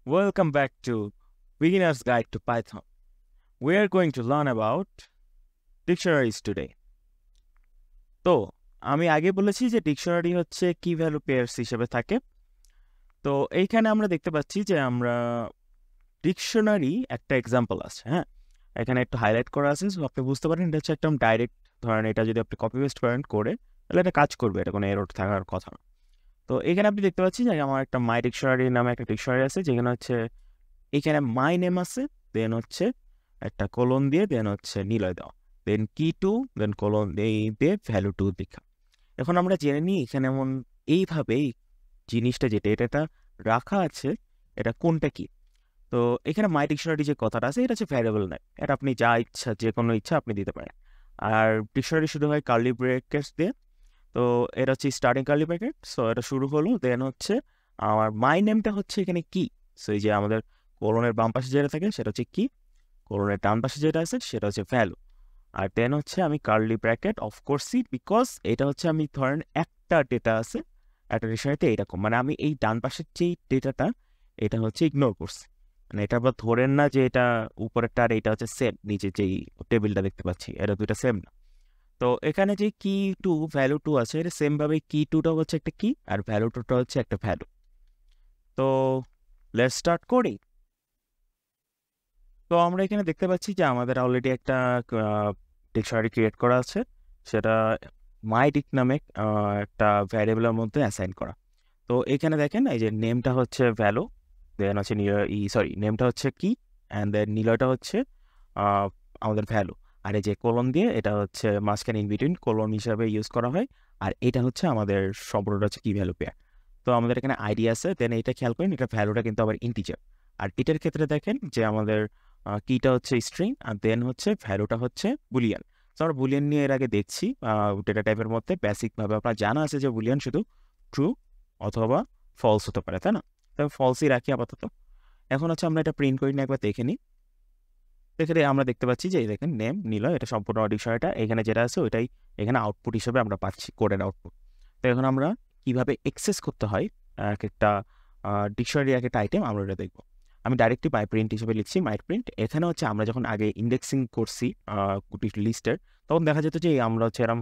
Welcome back to Beginner's Guide to Python. We are going to learn about dictionaries today. তো আমি আগে বলেছি যে ডিকশনারি হচ্ছে কি ভ্যালু পেয়ার্স হিসেবে থাকে। তো এইখানে আমরা দেখতে পাচ্ছি যে আমরা ডিকশনারি একটা এক্সাম্পল আছে, হ্যাঁ, এখানে একটু হাইলাইট করা আছে, সো আপনি বুঝতে পারেন এটা হচ্ছে একদম ডাইরেক্ট। ধরেন এটা যদি আপনি কপি পেস্ট করেন করে, তাহলে এটা কাজ করবে, এটা কোনো এরর থাকার কথা না। তো এখানে আপনি দেখতে পাচ্ছি যে আমার একটা মাই ডিকশনারি নামে একটা ডিকশনারি আছে, যেখানে হচ্ছে এখানে মাই নেম আছে, দেন হচ্ছে একটা কোলন দিয়ে, দেন হচ্ছে নিলয় দেওয়া, দেন কি টু, দেন কোলন দিয়ে ভ্যালু টু লেখা। এখন আমরা জেনে নিই এখানে এমন এইভাবেই জিনিসটা যে ডেটাটা রাখা আছে এটা কোনটা কি। তো এখানে মাই ডিকশনারি যে কথাটা আছে এটা হচ্ছে ভ্যারিয়েবল নেম, এটা আপনি যা ইচ্ছা যে কোনো ইচ্ছা আপনি দিতে পারেন। আর ডিকশনারি শুরু হয় কার্লি ব্রেকেটস দিয়ে। তো এটা হচ্ছে স্টার্টিং কার্লি ব্রেকেট, সো এটা শুরু হলো, দেন হচ্ছে আমার মাই নেমটা হচ্ছে এখানে কি। সো এই যে আমাদের কোলনের বাম পাশে যেটা থাকে সেটা হচ্ছে কি, কোলনের ডান পাশে যেটা আছে সেটা হচ্ছে ভ্যালু। আর দেন হচ্ছে আমি কার্লি ব্র্যাকেট অফ করছি বিকজ এটা হচ্ছে আমি ধরেন একটা ডেটা আছে একটা ডিকশনারিতে এইরকম, মানে আমি এই ডান পাশের যেই ডেটাটা এটা হচ্ছে ইগনোর করছি, মানে এটা আবার ধরেন না যে এটা উপরেরটা আর এটা হচ্ছে সেম, নিচে যেই টেবিলটা দেখতে পাচ্ছি এটা দুইটা সেম না। তো এখানে যে কি টু ভ্যালু টু আছে এটা সেম ভাবে কি টুটা হচ্ছে একটা কি আর ভ্যালু টুটা হচ্ছে একটা ভ্যালু। তো লেটস স্টার্ট করি। তো আমরা এখানে দেখতে পাচ্ছি যে আমাদের অলরেডি একটা ডিকশনারি ক্রিয়েট করা আছে, সেটা মাই ডিক নামে একটা ভ্যারিয়েবলের মধ্যে অ্যাসাইন করা। তো এখানে দেখেন এই যে নেমটা হচ্ছে ভ্যালু, দেন হচ্ছে নেমটা হচ্ছে কি, অ্যান্ড দেন নিলয়টা হচ্ছে আহ, আমাদের ভ্যালু। আর এই যে কোলন দিয়ে এটা হচ্ছে মাঝখানে ইন বিটুইন কোলন হিসাবে ইউজ করা হয়। আর এটা হচ্ছে আমাদের সম্পূর্ণটা হচ্ছে কি ভ্যালু পেয়ার। তো আমাদের এখানে আইডি আছে, দেন এটা খেয়াল করেন এটা ভ্যালুটা কিন্তু আবার ইন্টিজার। আর এটার ক্ষেত্রে দেখেন যে আমাদের কিটা হচ্ছে স্ট্রিং আর দেন হচ্ছে ভ্যালুটা হচ্ছে বুলিয়ান। তো আমরা বুলিয়ান নিয়ে এর আগে দেখছি ডেটা টাইপের মধ্যে বেসিকভাবে আপনার জানা আছে যে বুলিয়ান শুধু ট্রু অথবা ফলস হতে পারে, তাই না? তবে ফলসই রাখি আপাতত। এখন হচ্ছে আমরা এটা প্রিন্ট করি না, একবার দেখে নিই। এখানে আমরা দেখতে পাচ্ছি যে এই দেখেন নেম নিল, এটা সম্পূর্ণ ডিকশনারিটা এখানে যেটা আছে ওইটাই এখানে আউটপুট হিসেবে আমরা পাচ্ছি, কোডের আউটপুট। তো এখন আমরা কিভাবে এক্সেস করতে হয় এক একটা ডিকশনারি এক একটা আইটেম আমরা এটা দেখবো। আমি ডাইরেক্টলি মাই প্রিন্ট হিসেবে লিখছি মাই প্রিন্ট। এখানে হচ্ছে আমরা যখন আগে ইন্ডেক্সিং করছি লিস্টের, তখন দেখা যেত যে আমরা হচ্ছে এরকম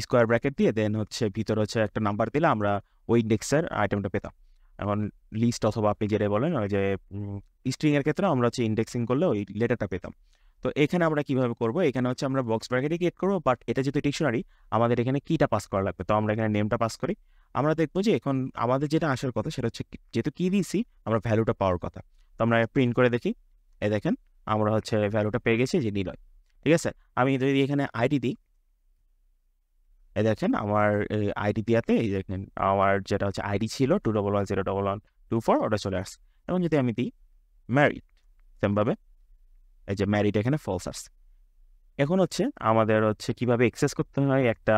স্কোয়ার ব্র্যাকেট দিয়ে দেন হচ্ছে ভিতরে হচ্ছে একটা নাম্বার দিলে আমরা ওই ইন্ডেক্সের আইটেমটা পেতাম। এখন লিস্ট অথবা আপনি যেটা বলেন ওই যে স্ট্রিং এর ক্ষেত্রে আমরা হচ্ছে ইন্ডেক্সিং করলে ওই লেটারটা পেতাম। তো এখানে আমরা কিভাবে করব, এখানে হচ্ছে আমরা বক্স ব্র্যাকেটে ক্রিয়েট করবো, বাট এটা যেহেতু ডিকশনারি আমাদের এখানে কিটা পাস করা লাগবে। তো আমরা এখানে নেমটা পাস করি। আমরা দেখবো যে এখন আমাদের যেটা আসার কথা সেটা হচ্ছে যেহেতু কি দিয়েছি আমরা ভ্যালুটা পাওয়ার কথা। তো আমরা প্রিন্ট করে দেখি, এই দেখেন আমরা হচ্ছে ভ্যালুটা পেয়ে গেছি যে নিলয়। ঠিক আছে, আমি যদি এখানে আইডি দিই, এই দেখেন আমার আইডি দিয়াতে এই দেখেন আমার যেটা হচ্ছে আইডি ছিল 2110124 ওটা চলে আসছে। এখন যদি আমি দিই ম্যারিড, সেমভাবে এই যে ম্যারিড এখানে ফলস আসছে। এখন হচ্ছে আমাদের হচ্ছে কিভাবে এক্সেস করতে হয় একটা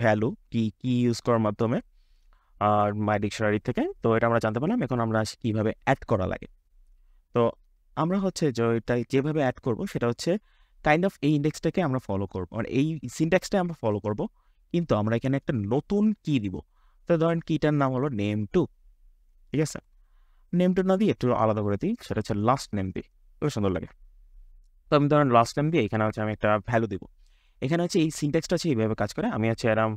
ভ্যালু কি কি ইউজ করার মাধ্যমে আর মাই ডিকশনারি থেকে, তো এটা আমরা জানতে পারলাম। এখন আমরা আসি কিভাবে অ্যাড করা লাগে। তো আমরা হচ্ছে যে এটা যেভাবে অ্যাড করব সেটা হচ্ছে কাইন্ড অফ এই ইন্ডেক্সটাকে আমরা ফলো করবো, মানে এই সিনট্যাক্সটা আমরা ফলো করব, কিন্তু আমরা এখানে একটা নতুন কি দিব। তো ধরেন কিটার নাম হলো নেম টু। ঠিক আছে, নেম টু না দিয়ে একটু আলাদা করে দিই, সেটা হচ্ছে লাস্ট নেম দিই, খুব সুন্দর লাগে। তো আমি ধরেন লাস্ট নেম দিয়ে এখানে হচ্ছে আমি একটা ভ্যালু দিব। এখানে হচ্ছে এই সিনট্যাক্সটা হচ্ছে এইভাবে কাজ করে, আমি হচ্ছে এরম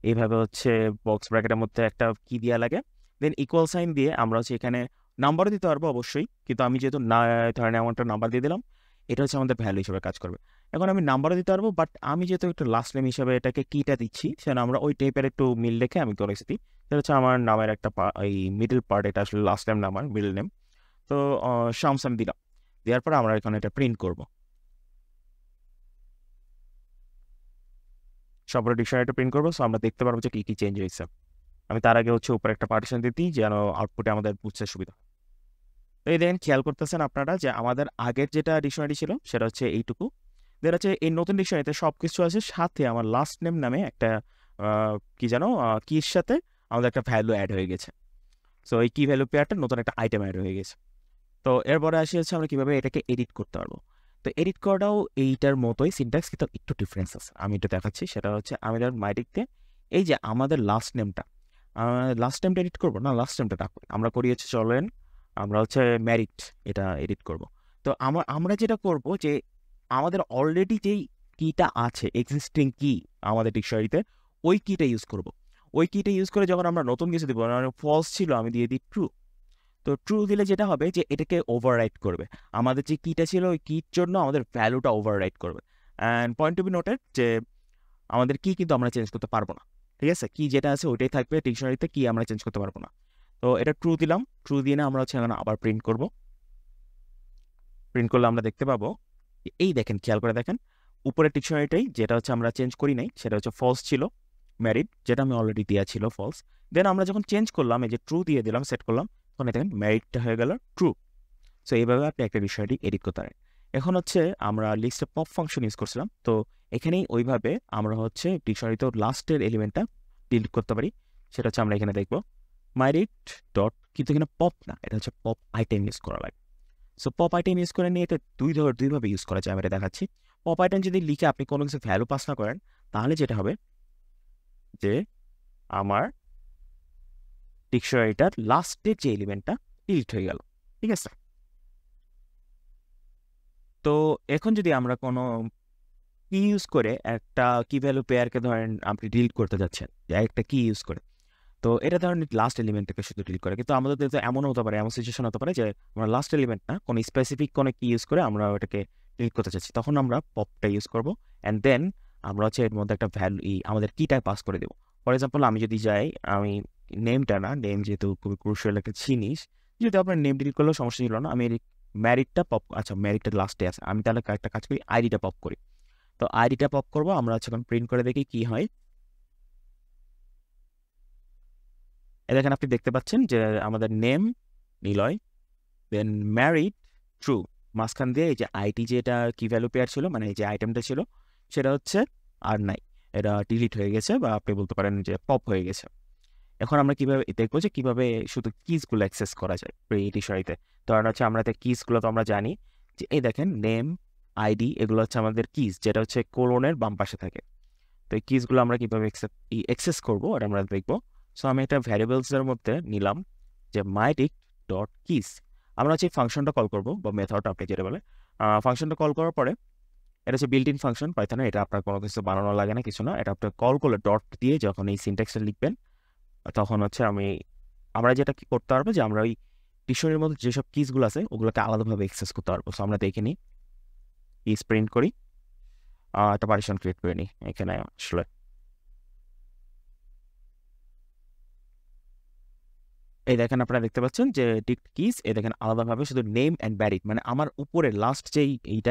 এইভাবে হচ্ছে বক্স ব্র্যাকেটের মধ্যে একটা কি দেওয়া লাগে, দেন ইকুয়াল সাইন দিয়ে আমরা হচ্ছে এখানে নাম্বারও দিতে পারবো অবশ্যই, কিন্তু আমি যেহেতু না ধরেন এমন একটা নাম্বার দিয়ে দিলাম, এটা হচ্ছে আমাদের ভ্যালু হিসেবে কাজ করবে। এখন আমি নাম্বারও দিতে পারবো, বাট আমি যেহেতু একটু লাস্ট নেম হিসেবে এটাকে কিটা দিচ্ছি, সেটা আমরা ওই টাইপের একটু মিল রেখে আমি করে এসেছি। সেটা হচ্ছে আমার নামের একটা এই মিডল পার্ট, এটা আসলে লাস্ট নেম না আমার মিডল নেম। তো শামস আমি দিলাম, দেওয়ার পর আমরা এখানে এটা প্রিন্ট করবো, সবগুলো ডিকশনারিটা প্রিন্ট করবো। সো আমরা দেখতে পারবো যে কি কি চেঞ্জ হয়েছে। আমি তার আগে হচ্ছে উপরে একটা পার্টিশন দিতেই যেন আউটপুটে আমাদের বুঝতে সুবিধা হয়। তো এই দেখেন খেয়াল করতেছেন আপনারা যে আমাদের আগের যেটা ডিকশনারি ছিল সেটা হচ্ছে এইটুকু, দেন হচ্ছে এই নতুন ডিকশনারিতে সব কিছু আছে, সাথে আমার লাস্ট নেম নামে একটা কি যেন কির সাথে আমাদের একটা ভ্যালু অ্যাড হয়ে গেছে। সো এই কি ভ্যালু পেয়ারটা নতুন একটা আইটেম অ্যাড হয়ে গেছে। তো এরপরে আসি হচ্ছে আমরা কিভাবে এটাকে এডিট করতে পারবো। তো এডিট করাটাও এইটার মতোই সিনট্যাক্স, কিন্তু একটু ডিফারেন্স আছে, আমি একটু দেখাচ্ছি। সেটা হচ্ছে আমি ধর মাই দিক দিয়ে এই যে আমাদের লাস্ট নেমটা লাস্ট টাইমটা এডিট করবো না, লাস্ট টাইমটা না করি, আমরা করি হচ্ছে চলেন আমরা হচ্ছে ম্যারিট এটা এডিট করব। তো আমরা যেটা করব যে আমাদের অলরেডি যেই কিটা আছে, এক্সিস্টিং কি আমাদের ডিকশনারিতে, ওই কিটা ইউজ করব। ওই কিটা ইউজ করে যখন আমরা নতুন কিছু দিব, ফলস ছিল আমি দিয়ে দিই ট্রু। তো ট্রু দিলে যেটা হবে যে এটাকে ওভাররাইট করবে, আমাদের যে কিটা ছিল ওই কির জন্য আমাদের ভ্যালুটা ওভাররাইট করবে। And point to be noted যে আমাদের কি কিন্তু আমরা চেঞ্জ করতে পারবো না, ঠিক আছে? কি যেটা আছে ওইটাই থাকবে ডিকশনারিতে, কি আমরা চেঞ্জ করতে পারবো না। তো এটা ট্রু দিলাম, ট্রু দিয়ে না আমরা হচ্ছে এখন আবার প্রিন্ট করব। প্রিন্ট করলে আমরা দেখতে পাবো এই দেখেন, খেয়াল করে দেখেন উপরের ডিকশনারিটাই যেটা হচ্ছে আমরা চেঞ্জ করি নাই সেটা হচ্ছে ফলস ছিল, ম্যারিড যেটা আমি অলরেডি দেওয়া ছিল ফলস। দেন আমরা যখন চেঞ্জ করলাম, এই যে ট্রু দিয়ে দিলাম, সেট করলাম, তখন দেখেন ম্যারিডটা হয়ে গেল ট্রু। সো এইভাবে আপনি একটা বিষয়টি এডিট করতে পারেন। এখন হচ্ছে আমরা লিস্টে পপ ফাংশন ইউজ করছিলাম, তো এখানেই ওইভাবে আমরা হচ্ছে ডিকশনারিতে লাস্টের এলিমেন্টটা ডিলিট করতে পারি। সেটা হচ্ছে আমরা এখানে দেখবো মাইরিড ডট, কিন্তু এখানে পপ না, এটা হচ্ছে পপ আইটেম ইউজ করা লাগে। সো পপ আইটেম ইউজ করে নিয়ে এটা দুইভাবে ইউজ করা যায়, আমি এটা দেখাচ্ছি। পপ আইটেম যদি লিখে আপনি কোনো কিছু ভ্যালু পাস না করেন, তাহলে যেটা হবে যে আমার ডিকশনারিটার লাস্টের যে এলিমেন্টটা ডিলিট হয়ে গেল, ঠিক আছে? তো এখন যদি আমরা কোনো কি ইউজ করে একটা কি ভ্যালু পেয়ারকে ধরেন আপনি ডিলিট করতে যাচ্ছেন, যে একটা কি ইউজ করে, তো এটা ধরেন লাস্ট এলিমেন্টটাকে শুধু ডিলিট করে, কিন্তু আমাদের তো এমন হতে পারে, এমন সিচুয়েশন হতে পারে যে আমরা লাস্ট এলিমেন্ট না, কোনো স্পেসিফিক কোনো কি ইউজ করে আমরা ওটাকে ডিলিট করতে চাচ্ছি, তখন আমরা পপটা ইউজ করব। অ্যান্ড দেন আমরা হচ্ছে এর মধ্যে একটা ভ্যালু আমাদের কিটা পাস করে দেবো। ফর এক্সাম্পল আমি যদি যাই, আমি নেমটা না, নেম যেহেতু খুবই ক্রুশিয়াল একটা জিনিস, যদি আপনার নেম ডিলিট করলেও সমস্যা ছিল না, আমি ম্যারিডটা পপ, আচ্ছা ম্যারিডটা লাস্টে আছে, আমি তাহলে একটা কাজ করি, আইডিটা পপ করি। তো আইডিটা পপ করবো, আমরা হচ্ছে এখন প্রিন্ট করে দেখি কি হয়। দেখেন আপনি দেখতে পাচ্ছেন যে আমাদের নেম নিলয়, দেন ম্যারিড ট্রু, মাঝখান দিয়ে এই যে আইটি যেটা কি ভ্যালু পেয়ার ছিল, মানে এই যে আইটেমটা ছিল সেটা হচ্ছে আর নাই, এটা ডিলিট হয়ে গেছে, বা আপনি বলতে পারেন যে পপ হয়ে গেছে। এখন আমরা কিভাবে দেখবো যে কিভাবে শুধু কিজগুলো অ্যাক্সেস করা যায় এই ডিকশনারিতে। ধরেন হচ্ছে আমরা কিজগুলো তো আমরা জানি যে এই দেখেন নেম, আইডি, এগুলো হচ্ছে আমাদের কিজ, যেটা হচ্ছে কোলনের বাম পাশে থাকে। তো এই কিজগুলো আমরা কিভাবে অ্যাক্সেস করবো এটা আমরা দেখবো। সো আমি একটা ভ্যারিয়েবলসের মধ্যে নিলাম যে মাইডিক্ট ডট কিজ, আমরা হচ্ছে ফাংশনটা কল করবো, বা মেথড আপনি যেটা বলে। ফাংশনটা কল করার পরে এটা হচ্ছে বিল্ট ইন ফাংশন পাইথনে, এটা আপনার কোনো কিছু বানানো লাগে না, কিছু না, এটা আপনি কল করলে ডট দিয়ে যখন এই সিনট্যাক্সটা লিখবেন, তখন হচ্ছে আমরা যেটা কি করতে পারবো যে আমরা ওই ডিকশনারির মধ্যে যেসব কিজগুলো আছে ওগুলোকে আলাদাভাবে অ্যাক্সেস করতে পারবো। সো আমরা দেখে নিই, কিজ প্রিন্ট করি, একটা পার্টিশন ক্রিয়েট করে নিই এখানে। আসলে এই দেখেন আপনারা দেখতে পাচ্ছেন যে ডিক্ট কিজ, এই দেখেন আলাদাভাবে শুধু নেম অ্যান্ড ব্যারিড, মানে আমার উপরে লাস্ট যেই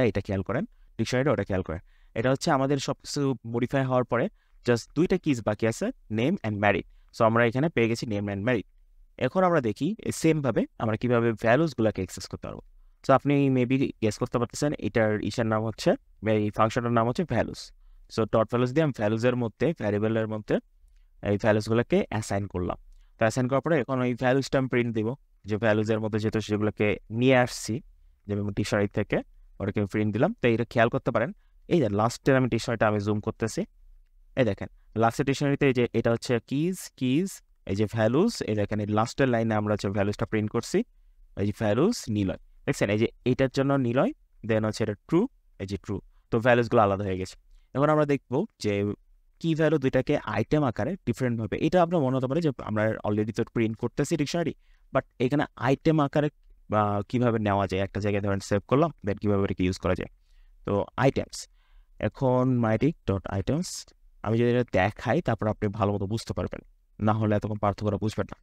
এটা খেয়াল করেন, ডিকশনারিটা ওটা খেয়াল করেন। এটা হচ্ছে আমাদের সব কিছু মডিফাই হওয়ার পরে জাস্ট দুইটা কিজ বাকি আছে, নেম অ্যান্ড ম্যারিড। সো আমরা এখানে পেয়ে গেছি নেম অ্যান্ড ম্যারিড। এখন আমরা দেখি সেমভাবে আমরা কিভাবে ভ্যালুসগুলোকে অ্যাক্সেস করতে পারবো। সো আপনি মেবি গেস করতে পারতেছেন এটার নাম হচ্ছে, এই ফাংশনের নাম হচ্ছে ভ্যালুস। সো ডট ভ্যালুস দিয়ে আমি ভ্যালুসের মধ্যে, ভ্যারিয়েবলের মধ্যে এই ভ্যালুসগুলোকে অ্যাসাইন করলাম। তো অ্যাসাইন করার পরে এখন ওই ভ্যালুসটা আমি প্রিন্ট দিব, যে ভ্যালুসের মধ্যে যেহেতু সেগুলোকে নিয়ে আসছি যেমন ডিকশনারি থেকে, ওটাকে প্রিন্ট দিলাম। তো এটা খেয়াল করতে পারেন, এই যে লাস্টের আমি ডিকশনারিটা আমি জুম করতেছি, এই দেখেন লাস্টের ডিকশনারিতে এই যে এটা হচ্ছে কিজ, এই যে ভ্যালুস, এই দেখেন এই লাস্টের লাইনে আমরা হচ্ছে ভ্যালুসটা প্রিন্ট করছি, এই যে ভ্যালুস নিলয়, দেখছেন এই যে এইটার জন্য নিলয়, দেন হচ্ছে এটা ট্রু, এই যে ট্রু। তো ভ্যালুসগুলো আলাদা হয়ে গেছে। এখন আমরা দেখবো যে কি ভ্যালু দুইটাকে আইটেম আকারে ডিফারেন্ট ভাবে, এটা আপনার মনে হতে পারে যে আমরা অলরেডি তো প্রিন্ট করতেছি ডিকশনারি, বাট এখানে আইটেম আকারে কিভাবে নেওয়া যায়, একটা জায়গায় ধরেন সেভ করলাম, দেন কিভাবে এটাকে ইউজ করা যায়। তো আইটেমস, এখন মাইডিক ডট আইটেমস আমি যদি এটা দেখাই তারপর আপনি ভালো মতো বুঝতে পারবেন, না হলে এতক্ষণ পার্থক্যটা বুঝবেন না।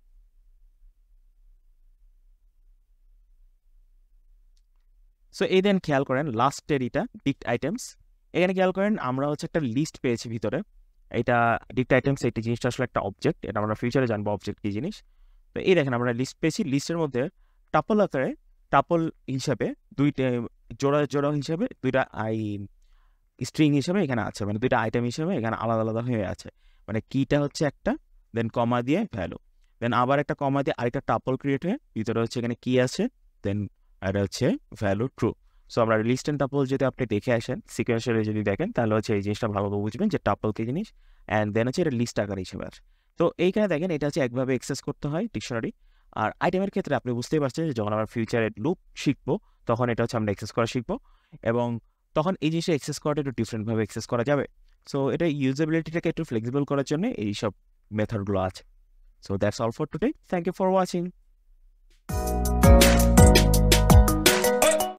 সো এই দেন খেয়াল করেন লাস্টের এটা ডিক্ট আইটেমস, এখানে খেয়াল করেন আমরা হচ্ছে একটা লিস্ট পেয়েছি ভিতরে। এটা ডিক্ট আইটেমস, এই জিনিসটা আসলে একটা অবজেক্ট, এটা আমরা ফিউচারে জানবো অবজেক্ট কি জিনিস। তো এই দেখেন আমরা লিস্ট পেয়েছি, লিস্টের মধ্যে টাপল আকারে, টাপল হিসাবে দুইটা জোড়া জোড়া হিসাবে দুইটা স্ট্রিং হিসেবে এখানে আছে, মানে দুইটা আইটেম হিসেবে এখানে আলাদা আলাদা হয়ে আছে। মানে কিটা হচ্ছে একটা, দেন কমা দিয়ে ভ্যালু, দেন আবার একটা কমা দিয়ে আরেকটা টাপল ক্রিয়েট হয়ে ভিতরে হচ্ছে এখানে কি আছে, দেন এটা হচ্ছে ভ্যালু ট্রু। সো আমরা লিস্ট অ্যান্ড টাপল যদি আপনি দেখে আসেন সিকোয়েন্সিয়ালি যদি দেখেন, তাহলে হচ্ছে এই জিনিসটা ভালোভাবে বুঝবেন যে টাপল কি জিনিস, অ্যান্ড দেন হচ্ছে এটা লিস্ট আকার হিসেবে আছে। তো এইখানে দেখেন এটা হচ্ছে একভাবে অ্যাক্সেস করতে হয় ডিকশনারি। আর আইটেমের ক্ষেত্রে আপনি বুঝতেই পারছেন যে যখন আমরা ফিউচারে লুপ শিখবো তখন এটা হচ্ছে আমরা অ্যাক্সেস করা শিখবো, এবং তখন এই জিনিসটা অ্যাক্সেস করাটা একটু ডিফারেন্টভাবে অ্যাক্সেস করা যাবে। সো এটা ইউজেবিলিটিটাকে একটু ফ্লেক্সিবল করার জন্য এইসব মেথডগুলো আছে। So that's all for today. Thank you for watching.